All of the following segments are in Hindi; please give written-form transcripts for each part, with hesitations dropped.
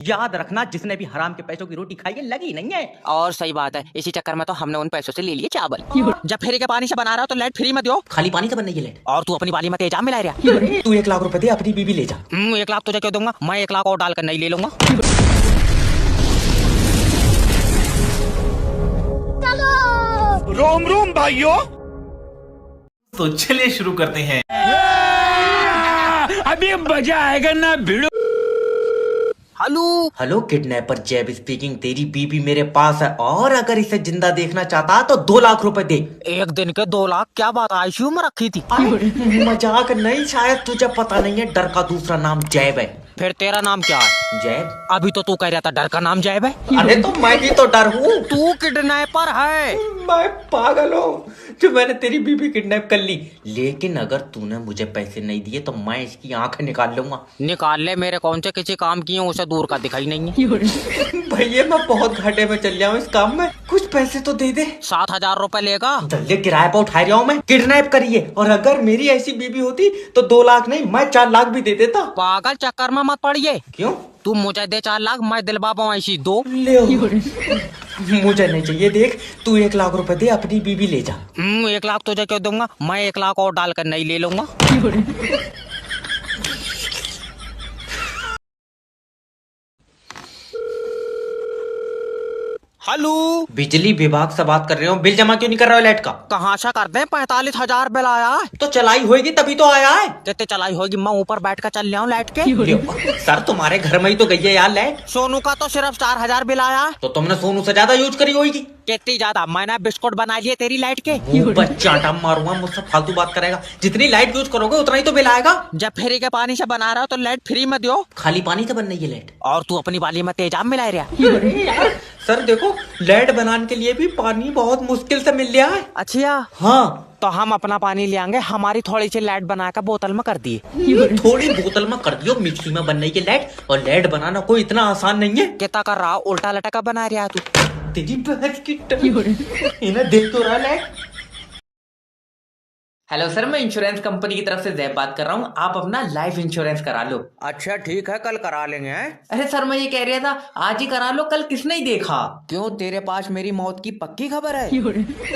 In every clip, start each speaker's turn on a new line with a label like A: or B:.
A: याद रखना, जिसने भी हराम के पैसों की रोटी खाई है लगी नहीं है।
B: और सही बात है, इसी चक्कर में तो हमने उन पैसों से ले लिए चावल। जब फ्री के पानी से बना रहा हो तो लाइट फ्री में दो।
A: खाली पानी से बनने की लेट।
B: और तू अपनी वाली में तेजाब मिला रहा।
A: तू 1 लाख रुपए दे, अपनी बीबी ले जा।
B: 1 लाख तुझे क्यों दूंगा, मैं 1 लाख और डालकर नहीं ले लूंगा।
C: रोम रोम भाइयों।
D: तो चलिए शुरू करते हैं।
C: अभी मजा आएगा ना भिड़ो।
A: हेलो किडनैपर जैब स्पीकिंग। तेरी बीबी मेरे पास है और अगर इसे जिंदा देखना चाहता है तो 2 लाख रुपए दे।
B: एक दिन के 2 लाख? क्या बात, आईसीयू में रखी थी?
A: मजाक नहीं, शायद तुझे पता नहीं है, डर का दूसरा नाम जैब है।
B: फिर तेरा नाम क्या है?
A: जैब।
B: अभी तो तू कह रहा था डर का नाम जैब है।
A: अरे तो मैं ही तो डर हूँ।
B: तू किडनैपर है।
A: मैं पागल हूँ जो मैंने तेरी बीबी किडनैप कर ली। लेकिन अगर तूने मुझे पैसे नहीं दिए तो मैं इसकी आंखें निकाल लूंगा।
B: निकाल ले, मेरे कौन से किसी काम की है, उसे दूर का दिखाई नहीं है।
A: भैया मैं बहुत घाटे में चल रहा हूँ इस काम में, कुछ पैसे तो दे दे।
B: 7,000 रुपए लेगा?
A: जल्दी किराए पर उठा रहा हूँ मैं। किडनैप करिए, और अगर मेरी ऐसी बीबी होती तो 2 लाख नहीं मैं 4 लाख भी दे देता।
B: पागल, चक्कर में मत पड़िए।
A: क्यों?
B: तू मुझे दे 4 लाख, मैं दिलवा पाऊँ ऐसी 2।
A: मुझे नहीं चाहिए। देख तू 1 लाख रुपए दे, अपनी बीबी ले जा।
B: 1 लाख तुझे क्यों दूंगा, मैं 1 लाख और डालकर नहीं ले लूंगा। हेलो,
A: बिजली विभाग से बात कर रहे हो। बिल जमा क्यों नहीं कर रहे हो लाइट का?
B: कहाँ से कर दे? 45,000 बिल आया है।
A: तो चलाई होगी तभी तो आया है।
B: कितने चलाई होगी, मैं ऊपर बैठ कर चल रहा हूँ लाइट के।
A: सर तुम्हारे घर में ही तो गई है यार लाइट।
B: सोनू का तो सिर्फ 4,000 बिल आया है।
A: तो तुमने सोनू से ज्यादा यूज करी होगी।
B: कितनी ज्यादा? मैंने बिस्कुट बना लिए तेरी लाइट के।
A: चाटा मारूंगा, मुझसे फालतू बात करेगा। जितनी लाइट यूज करोगे उतना ही तो बिल आएगा।
B: जब फ्री के पानी से बना रहा हो तो लाइट फ्री में दो।
A: खाली पानी से बनने की लाइट।
B: और तू अपनी वाली में तेजाब मिला रहा।
A: सर देखो, लाइट बनाने के लिए भी पानी बहुत मुश्किल से मिल रहा है।
B: अच्छा
A: हाँ,
B: तो हम अपना पानी ले आएंगे, हमारी थोड़ी सी लाइट बनाकर बोतल में कर दिए।
A: थोड़ी बोतल में कर दियो मिक्सी में बनने की लाइट। और लाइट बनाना कोई इतना आसान नहीं है।
B: कितना कर रहा, उल्टा लटका बना रहा तू।
A: तेरी बहस की इन्हें देख तो रहा लाइट। हेलो सर, मैं इंश्योरेंस कंपनी की तरफ से जैब बात कर रहा हूँ। आप अपना लाइफ इंश्योरेंस करा लो।
B: अच्छा ठीक है, कल करा लेंगे।
A: अरे सर मैं ये कह रहा था आज ही करा लो, कल किसने ही देखा।
B: क्यों, तेरे पास मेरी मौत की पक्की खबर है?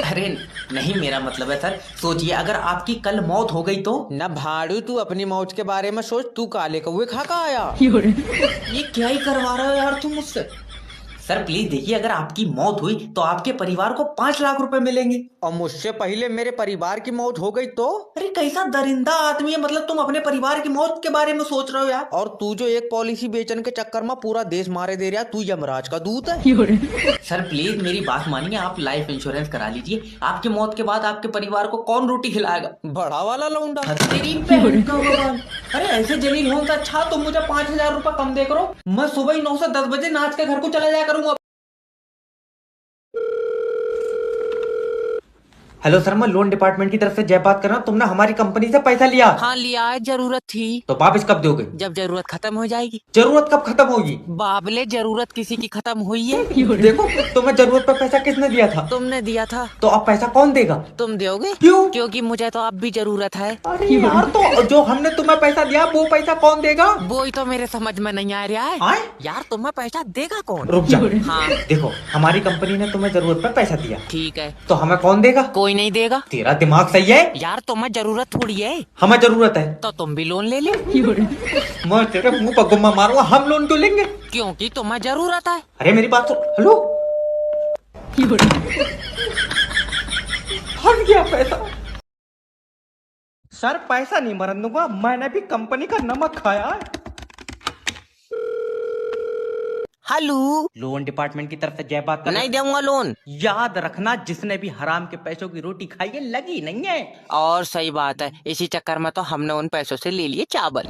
A: अरे नहीं, मेरा मतलब है सर, सोचिए अगर आपकी कल मौत हो गई तो।
B: न भाड़ू, तू अपनी मौत के बारे में सोच। तू काले कौवे खा का आया।
A: ये क्या ही करवा रहे हो यार तुम मुझसे। सर प्लीज देखिए, अगर आपकी मौत हुई तो आपके परिवार को 5 लाख रुपए मिलेंगे।
B: और मुझसे पहले मेरे परिवार की मौत हो गई तो?
A: अरे कैसा दरिंदा आदमी है, मतलब तुम अपने परिवार की मौत के बारे में सोच रहे हो यार।
B: और तू जो एक पॉलिसी बेचने के चक्कर में पूरा देश मारे दे रहा, तू यमराज का दूत है।
A: सर प्लीज मेरी बात मानिए, आप लाइफ इंश्योरेंस करा लीजिए। आपकी मौत के बाद आपके परिवार को कौन रोटी खिलाएगा?
B: बड़ा वाला लौंडा।
A: तेरी बहन का भगवान। अरे ऐसे जलील होने से अच्छा तुम मुझे 5,000 रुपए कम दे करो, मैं सुबह ही 9 से 10 बजे नाच के घर को चला जाया करूंगा। हेलो सर, मैं लोन डिपार्टमेंट की तरफ से जय बात कर रहा हूँ। तुमने हमारी कंपनी से पैसा लिया।
B: हाँ लिया है, जरूरत थी।
A: तो वापिस कब दोगे?
B: जब जरूरत खत्म हो जाएगी।
A: जरूरत कब खत्म होगी?
B: बाबले, जरूरत किसी की खत्म हुई है?
A: देखो तुम्हें जरूरत पर पैसा किसने दिया था?
B: तुमने दिया था।
A: तो अब पैसा कौन देगा?
B: तुम दोगे।
A: क्यों?
B: क्योंकि मुझे तो अब भी जरूरत है।
A: अरे यार, तो जो हमने तुम्हें पैसा दिया वो पैसा कौन देगा?
B: वो ही तो मेरे समझ में नहीं आ रहा है।
A: आए?
B: यार तुम्हें पैसा देगा कौन?
A: रुक जा।
B: हाँ
A: देखो, हमारी कंपनी ने तुम्हें जरूरत पर पैसा दिया,
B: ठीक है।
A: तो हमें कौन देगा?
B: कोई नहीं देगा।
A: तेरा दिमाग सही है?
B: यार तुम्हें जरूरत थोड़ी है।
A: हमें जरूरत है
B: तो तुम भी लोन ले लो।
A: मैं तेरे मुंह पर गुम्मा मारूंगा। हम लोन क्यों लेंगे?
B: क्योंकि तुम्हें जरूरत है।
A: अरे मेरी बात सुन। हेलो, फंस गया पैसा। सर पैसा नहीं मरन दूंगा, मैंने भी कंपनी का नमक खाया है।
B: हेलो,
A: लोन डिपार्टमेंट की तरफ से जय बात कर।
B: नहीं दूंगा लोन।
A: याद रखना, जिसने भी हराम के पैसों की रोटी खाई है लगी नहीं है।
B: और सही बात है, इसी चक्कर में तो हमने उन पैसों से ले लिए चावल।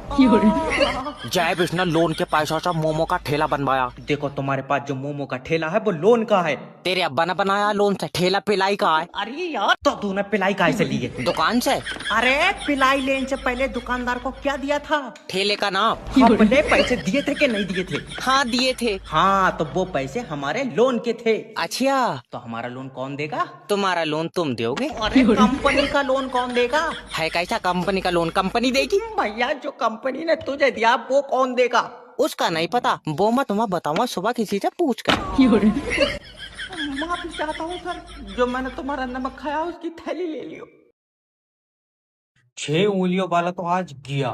B: जय बिश्ना लोन के पैसों से मोमो का ठेला बनवाया।
A: देखो तुम्हारे पास जो मोमो का ठेला है वो लोन का है।
B: तेरे अब्बा ने बनाया लोन से, ठेला पिलाई का है।
A: अरे यार, तो तूने पिलाई काहे से ली है?
B: दुकान से।
A: अरे पिलाई लेने से पहले दुकानदार को क्या दिया था?
B: ठेले का नाम।
A: अपने पैसे दिए थे कि नहीं दिए थे?
B: हाँ दिए थे।
A: हाँ, तो वो पैसे हमारे लोन के थे।
B: अच्छा,
A: तो हमारा लोन कौन देगा?
B: तुम्हारा लोन तुम दोगे।
A: अरे कंपनी का लोन कौन देगा?
B: है कैसा कंपनी का लोन कंपनी देगी?
A: भैया जो कंपनी ने तुझे दिया वो कौन देगा?
B: उसका नहीं पता, वो मैं तुम्हें बताऊंगा सुबह किसी से पूछ कर।
A: माफी चाहता हूँ सर, जो मैंने तुम्हारा नमक खाया उसकी थैली ले लियो।
C: 6 उंगलियों वाला तो आज गया।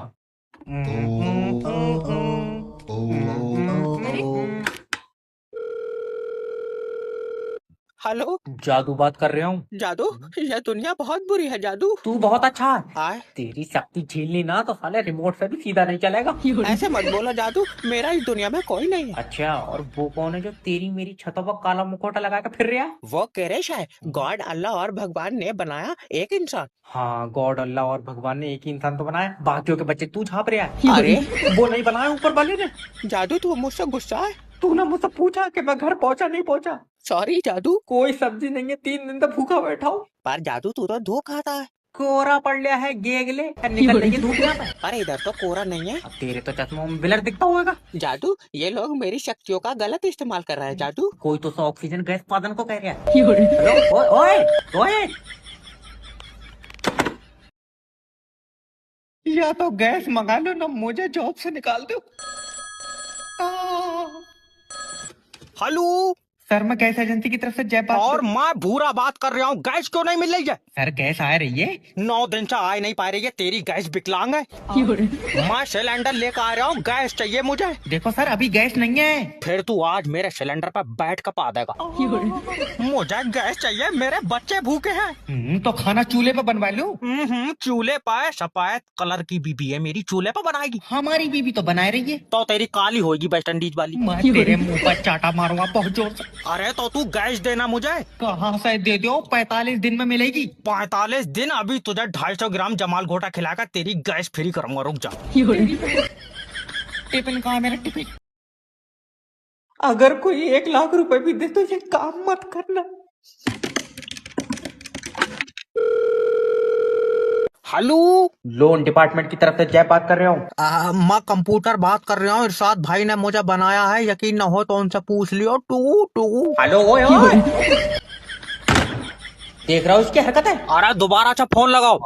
B: हेलो
C: जादू बात कर रहा हूँ।
B: जादू, यह दुनिया बहुत बुरी है जादू।
C: तू बहुत अच्छा है।
B: आए
C: तेरी शक्ति झेलनी ना तो साले रिमोट से भी सीधा नहीं चलेगा।
B: ऐसे मत बोलो जादू, मेरा इस दुनिया में कोई नहीं है।
C: अच्छा, और वो कौन है जो तेरी मेरी छतों पर काला मुखौटा लगा के फिर रहा है?
B: वो कैरेश है, गॉड अल्लाह और भगवान ने बनाया एक इंसान।
C: हाँ, गॉड अल्लाह और भगवान ने एक ही इंसान तो बनाया, बाकियों के बच्चे तू छाप रहा है।
B: अरे
C: वो नहीं बनाया ऊपर वाले ने।
B: जादू तू मुझसे गुस्सा है?
C: तूने मुझसे पूछा कि मैं घर पहुंचा नहीं पहुंचा।
B: सॉरी जादू।
C: कोई सब्जी नहीं है, 3 दिन तक भूखा बैठा हूँ।
B: पर जादू तू तो धूप खाता है।
C: कोहरा पड़ लिया है गेगले, निकल रही है धूप यहाँ पे।
B: अरे इधर तो कोहरा नहीं है।
C: अब तेरे तो चश्मों में ब्लर दिखता होगा।
B: जादू ये लोग मेरी शक्तियों का गलत इस्तेमाल कर रहे हैं जादू।
C: कोई तो ऑक्सीजन गैस उत्पादन को कह रहा है। हेलो, ओए ओए, या तो गैस मंगा लो ना मुझे जॉब से निकाल दो।
B: हेलो
C: सर, मैं गैस एजेंसी की तरफ से जयपाल।
B: और मैं भूरा बात कर रहा हूँ, गैस क्यों नहीं मिल रही है?
C: सर, गैस आ रही है।
B: 9 दिन से आ नहीं पा रही है, तेरी गैस विकलांग है। मैं सिलेंडर लेकर आ रहा हूँ, गैस चाहिए मुझे।
C: देखो सर, अभी गैस नहीं है।
B: फिर तू आज मेरे सिलेंडर पर बैठ कर पा देगा। मुझे गैस चाहिए, मेरे बच्चे भूखे हैं।
C: तो खाना चूल्हे पे बनवा लो।
B: चूल्हे पर सफेद कलर की बीबी है मेरी, चूल्हे पर बनाएगी।
C: हमारी बीबी तो बना रही है।
B: तो तेरी काली होगी वेस्ट इंडीज वाली।
C: मैं तेरे मुंह पर चाटा मारूंगा बहुत जोर से।
B: अरे तो तू गैस देना मुझे।
C: कहाँ से दे दो, 45 दिन में मिलेगी।
B: 45 दिन? अभी तुझे 250 ग्राम जमाल घोटा खिलाकर तेरी गैस फ्री करूंगा, रुक जा।
C: टिफिन कहाँ है मेरा टिफिन? अगर कोई 1 लाख रुपए भी दे तो ये काम मत करना।
B: हेलो,
C: लोन डिपार्टमेंट की तरफ से जय बात कर रहा हूँ।
B: मैं कंप्यूटर बात कर रहा हूँ, इरशाद भाई ने मुझे बनाया है, यकीन न हो तो उनसे पूछ लियो। टू टू
C: हेलो, ओए ओए, देख रहा हूँ इसकी हरकत है।
B: अरे दोबारा अच्छा फोन लगाओ।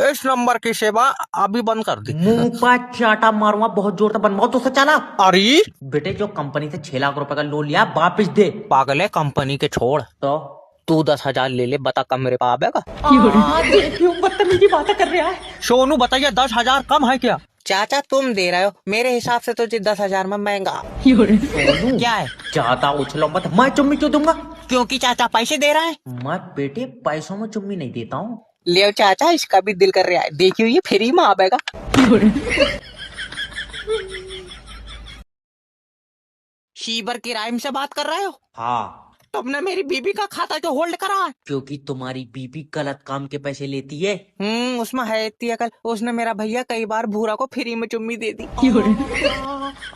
B: इस नंबर की सेवा अभी बंद कर दी।
C: मुंह पर चाटा मारूंगा बहुत जोर से, बनवाओ तो चला।
B: अरे
C: बेटे, जो कंपनी से 6 लाख रुपए का लोन लिया वापिस दे।
B: पागल है, कंपनी के छोड़,
C: तो
B: तू 10,000 ले ले, बता कम मेरे पास आएगा?
C: क्यों बदतमीजी बातें कर रहा है?
B: सोनू बताइए 10,000 कम है क्या? चाचा तुम दे रहे हो, मेरे हिसाब से तो 10,000 में महंगा।
C: सोनू,
B: क्या है?
C: ज्यादा उछलो मत, मैं चुम्मी क्यों दूंगा?
B: क्योंकि चाचा पैसे दे रहा है।
C: मैं बेटे पैसों में चुम्मी नहीं देता हूँ।
B: ले चाचा, इसका भी दिल कर रहा है, देखियो ये फ्री में आएगा। शीबर की राइम से बात कर रहे हो?
C: हाँ,
B: तुमने मेरी बीबी का खाता जो होल्ड करा है।
C: क्योंकि तुम्हारी बीबी गलत काम के पैसे लेती है।
B: उसमें है इतनी अकल, उसने मेरा भैया कई बार भूरा को फ्री में चुम्मी दे दी।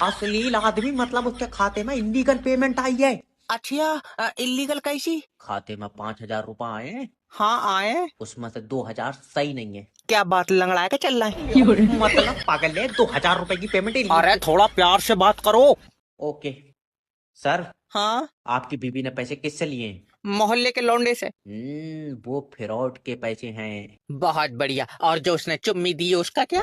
C: अश्लील आदमी, मतलब उसके खाते में इलीगल पेमेंट आई है।
B: अच्छा, इलीगल कैसी?
C: खाते में 5,000 रुपए आए हैं,
B: हाँ आए।
C: उसमें से 2,000 सही नहीं है।
B: क्या बात, लंगड़ा के चल रहा है?
C: मतलब पागल है, 2,000 रुपए की पेमेंट।
B: अरे थोड़ा प्यार से बात करो।
C: ओके सर,
B: हाँ,
C: आपकी बीबी ने पैसे किससे लिए हैं?
B: मोहल्ले के लौंडे से।
C: वो फ्रॉड के पैसे हैं।
B: बहुत बढ़िया, और जो उसने चुम्मी दी उसका क्या?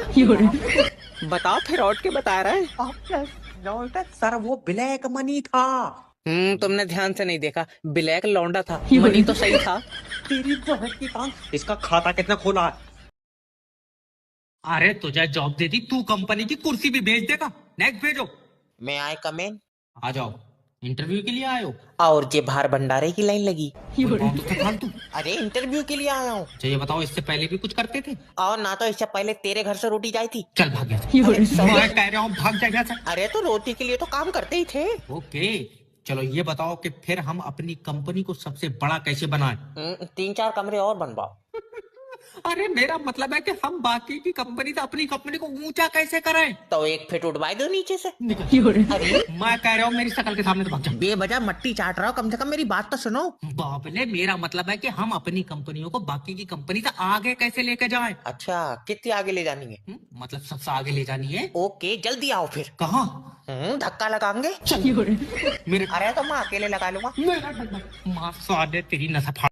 B: बताओ, फ्रॉड के बता रहे हैं।
C: सर, वो ब्लैक मनी था।
B: तुमने ध्यान से नहीं देखा, ब्लैक लौंडा था, मनी तो सही था।
C: तेरी बहन की टांग, इसका खाता कितना खोला है? अरे तुझे जॉब दे दी, तू कंपनी की कुर्सी भी भेज देगा। नेक्स्ट भेजो।
B: मैं आए कमेन।
C: आ जाओ, इंटरव्यू के लिए आए हो?
B: और जे बाहर भंडारे की लाइन लगी।
C: फालतू।
B: अरे इंटरव्यू के लिए आया हूँ।
C: अच्छा ये बताओ, इससे पहले भी कुछ करते थे?
B: और ना तो इससे पहले तेरे घर से रोटी जाई थी।
C: चल भाग गया। मैं कह रहा हूँ भाग जाएगा सर।
B: अरे तो रोटी के लिए तो काम करते ही थे।
C: ओके, चलो ये बताओ कि फिर हम अपनी कंपनी को सबसे बड़ा कैसे बनाएं?
B: 3-4 कमरे और बनवाओ।
C: अरे मेरा मतलब है कि हम बाकी की कंपनी से अपनी कंपनी को ऊंचा कैसे करें?
B: तो 1 फीट उठवाई दो नीचे से।
C: अरे मैं कह रहा हूँ, मेरी शकल के सामने तो भाग जा।
B: बेवजह मट्टी चाट रहा हो, कम से कम मेरी बात तो सुनो।
C: बाबले, मेरा मतलब है कि हम अपनी कंपनियों को बाकी की कंपनी से आगे कैसे लेके जाएं?
B: अच्छा, कितनी आगे ले जानी है?
C: मतलब सबसे आगे ले जानी है।
B: ओके, जल्दी आओ फिर।
C: कहाँ?
B: धक्का लगाएंगे।
C: मेरे
B: अरे तो मैं अकेले लगा लूंगा।
C: माँ साले तेरी नसा फाड़।